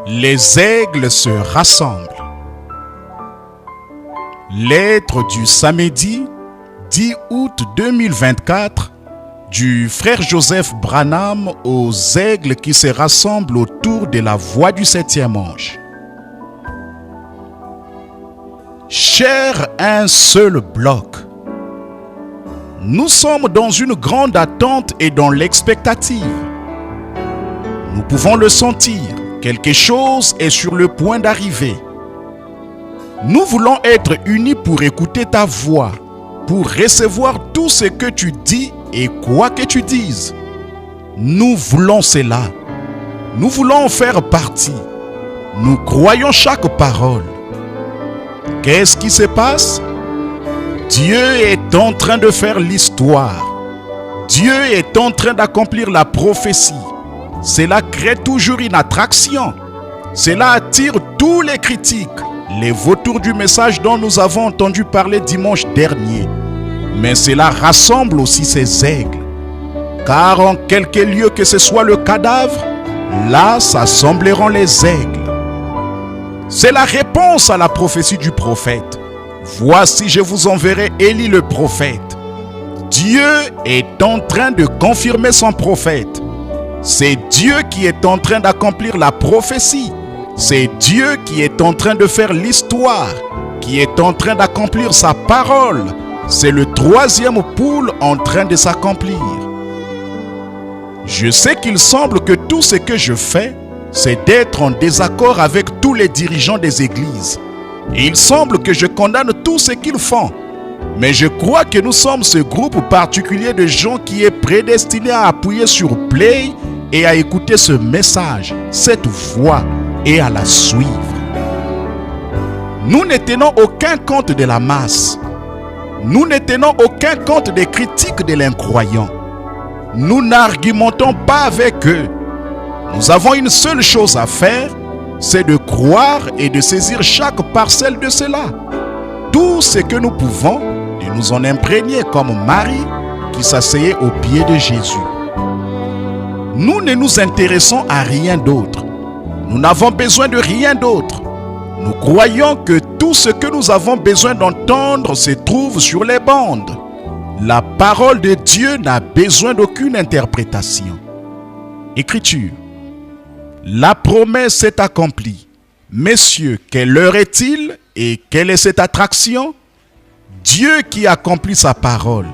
Les aigles se rassemblent. Lettre du samedi 10 août 2024 du frère Joseph Branham aux aigles qui se rassemblent autour de la voie du 7e ange. Cher un seul bloc, nous sommes dans une grande attente et dans l'expectative. Nous pouvons le sentir, quelque chose est sur le point d'arriver. Nous voulons être unis pour écouter ta voix, pour recevoir tout ce que tu dis et quoi que tu dises. Nous voulons cela. Nous voulons en faire partie. Nous croyons chaque parole. Qu'est-ce qui se passe? Dieu est en train de faire l'histoire. Dieu est en train d'accomplir la prophétie. Cela crée toujours une attraction. Cela attire tous les critiques, les vautours du message dont nous avons entendu parler dimanche dernier. Mais cela rassemble aussi ces aigles. Car en quelque lieu que ce soit le cadavre, là s'assembleront les aigles. C'est la réponse à la prophétie du prophète. Voici, je vous enverrai Élie le prophète. Dieu est en train de confirmer son prophète. C'est Dieu qui est en train d'accomplir la prophétie. C'est Dieu qui est en train de faire l'histoire, qui est en train d'accomplir sa parole. C'est le 3e poule en train de s'accomplir. Je sais qu'il semble que tout ce que je fais, c'est d'être en désaccord avec tous les dirigeants des églises. Et il semble que je condamne tout ce qu'ils font. Mais je crois que nous sommes ce groupe particulier de gens qui est prédestiné à appuyer sur play et à écouter ce message, cette voix et à la suivre. Nous ne tenons aucun compte de la masse. Nous ne tenons aucun compte des critiques de l'incroyant. Nous n'argumentons pas avec eux. Nous avons une seule chose à faire, c'est de croire et de saisir chaque parcelle de cela. Tout ce que nous pouvons, de nous en imprégner comme Marie qui s'asseyait aux pieds de Jésus. Nous ne nous intéressons à rien d'autre. Nous n'avons besoin de rien d'autre. Nous croyons que tout ce que nous avons besoin d'entendre se trouve sur les bandes. La parole de Dieu n'a besoin d'aucune interprétation. Écriture. La promesse est accomplie. Messieurs, quelle heure est-il et quelle est cette attraction? Dieu qui accomplit sa parole.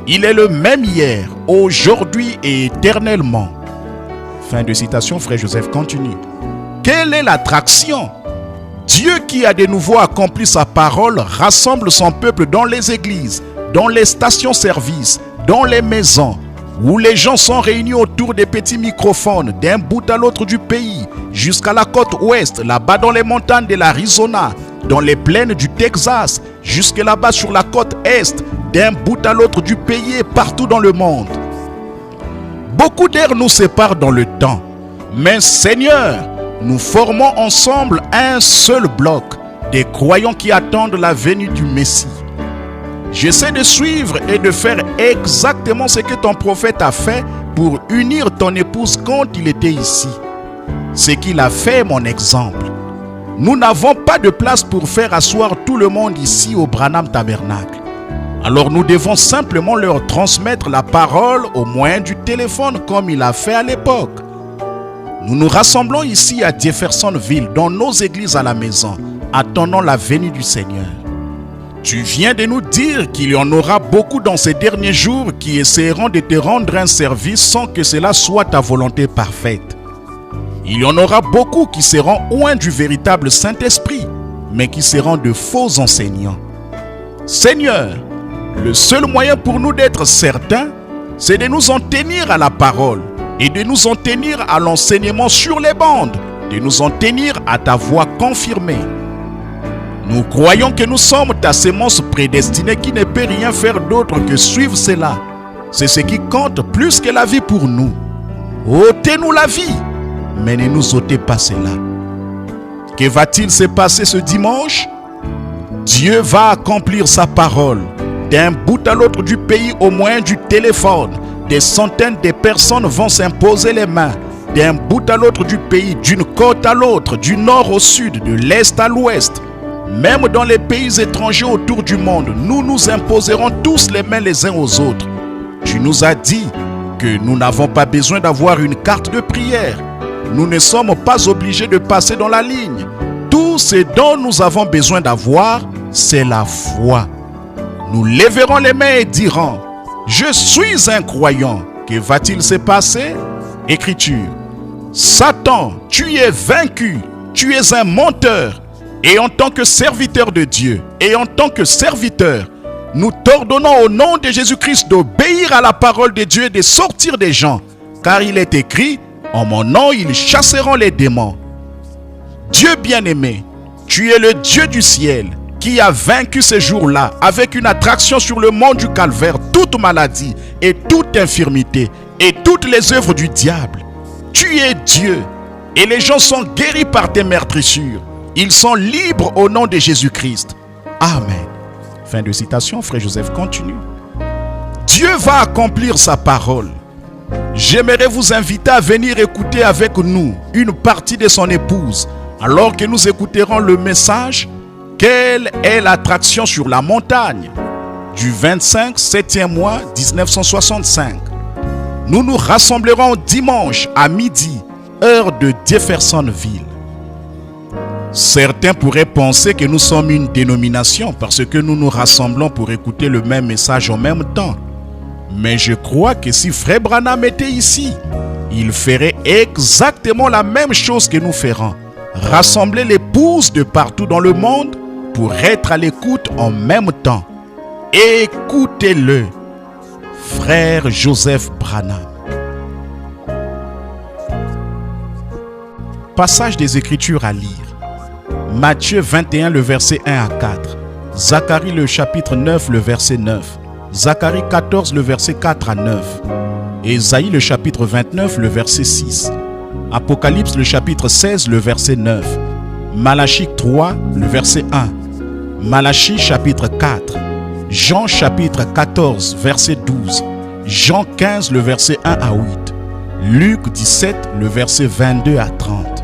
Il est le même hier, aujourd'hui et éternellement. Fin de citation, frère Joseph continue. Quelle est l'attraction? Dieu qui a de nouveau accompli sa parole rassemble son peuple dans les églises, dans les stations-service, dans les maisons, où les gens sont réunis autour des petits microphones d'un bout à l'autre du pays, jusqu'à la côte ouest, là-bas dans les montagnes de l'Arizona, dans les plaines du Texas, jusque là-bas sur la côte est, d'un bout à l'autre du pays et partout dans le monde. Beaucoup d'heures nous séparent dans le temps, mais Seigneur, nous formons ensemble un seul bloc, des croyants qui attendent la venue du Messie. J'essaie de suivre et de faire exactement ce que ton prophète a fait pour unir ton épouse quand il était ici. Ce qu'il a fait est mon exemple. Nous n'avons pas de place pour faire asseoir tout le monde ici au Branham Tabernacle. Alors nous devons simplement leur transmettre la parole au moyen du téléphone comme il a fait à l'époque. Nous nous rassemblons ici à Jeffersonville, dans nos églises à la maison, attendant la venue du Seigneur. Tu viens de nous dire qu'il y en aura beaucoup dans ces derniers jours qui essaieront de te rendre un service sans que cela soit ta volonté parfaite. Il y en aura beaucoup qui seront loin du véritable Saint-Esprit, mais qui seront de faux enseignants. Seigneur, le seul moyen pour nous d'être certains, c'est de nous en tenir à la parole et de nous en tenir à l'enseignement sur les bandes, de nous en tenir à ta voix confirmée. Nous croyons que nous sommes ta sémence prédestinée qui ne peut rien faire d'autre que suivre cela. C'est ce qui compte plus que la vie pour nous. Ôtez-nous la vie, mais ne nous ôtez pas cela. Que va-t-il se passer ce dimanche? Dieu va accomplir sa parole. D'un bout à l'autre du pays au moyen du téléphone, des centaines de personnes vont s'imposer les mains. d'un bout à l'autre du pays, d'une côte à l'autre, du nord au sud, de l'est à l'ouest. Même dans les pays étrangers autour du monde, nous nous imposerons tous les mains les uns aux autres. Tu nous as dit que nous n'avons pas besoin d'avoir une carte de prière. Nous ne sommes pas obligés de passer dans la ligne. Tout ce dont nous avons besoin d'avoir, c'est la foi. Nous lèverons les mains et dirons, « Je suis un croyant. » Que va-t-il se passer? Écriture. Satan, tu es vaincu. Tu es un menteur. Et en tant que serviteur de Dieu, nous t'ordonnons au nom de Jésus-Christ d'obéir à la parole de Dieu et de sortir des gens. Car il est écrit, en mon nom, ils chasseront les démons. Dieu bien-aimé, tu es le Dieu du ciel qui a vaincu ces jours-là avec une attraction sur le mont du calvaire, toute maladie et toute infirmité et toutes les œuvres du diable. Tu es Dieu et les gens sont guéris par tes meurtrissures. Ils sont libres au nom de Jésus-Christ. Amen. Fin de citation, frère Joseph continue. Dieu va accomplir sa parole. J'aimerais vous inviter à venir écouter avec nous une partie de son épouse alors que nous écouterons le message « Quelle est l'attraction sur la montagne ?» du 25 7e mois 1965. Nous nous rassemblerons dimanche à midi, heure de Jeffersonville. Certains pourraient penser que nous sommes une dénomination parce que nous nous rassemblons pour écouter le même message en même temps. Mais je crois que si Frère Branham était ici, il ferait exactement la même chose que nous ferons. Rassembler l'épouse de partout dans le monde pour être à l'écoute en même temps. Écoutez-le, Frère Joseph Branham. Passage des Écritures à lire. Matthieu 21, le verset 1 à 4. Zacharie, le chapitre 9, le verset 9. Zacharie 14, le verset 4 à 9. Ésaïe, le chapitre 29, le verset 6. Apocalypse, le chapitre 16, le verset 9. Malachie 3, le verset 1. Malachie, chapitre 4. Jean, chapitre 14, verset 12. Jean 15, le verset 1 à 8. Luc 17, le verset 22 à 30.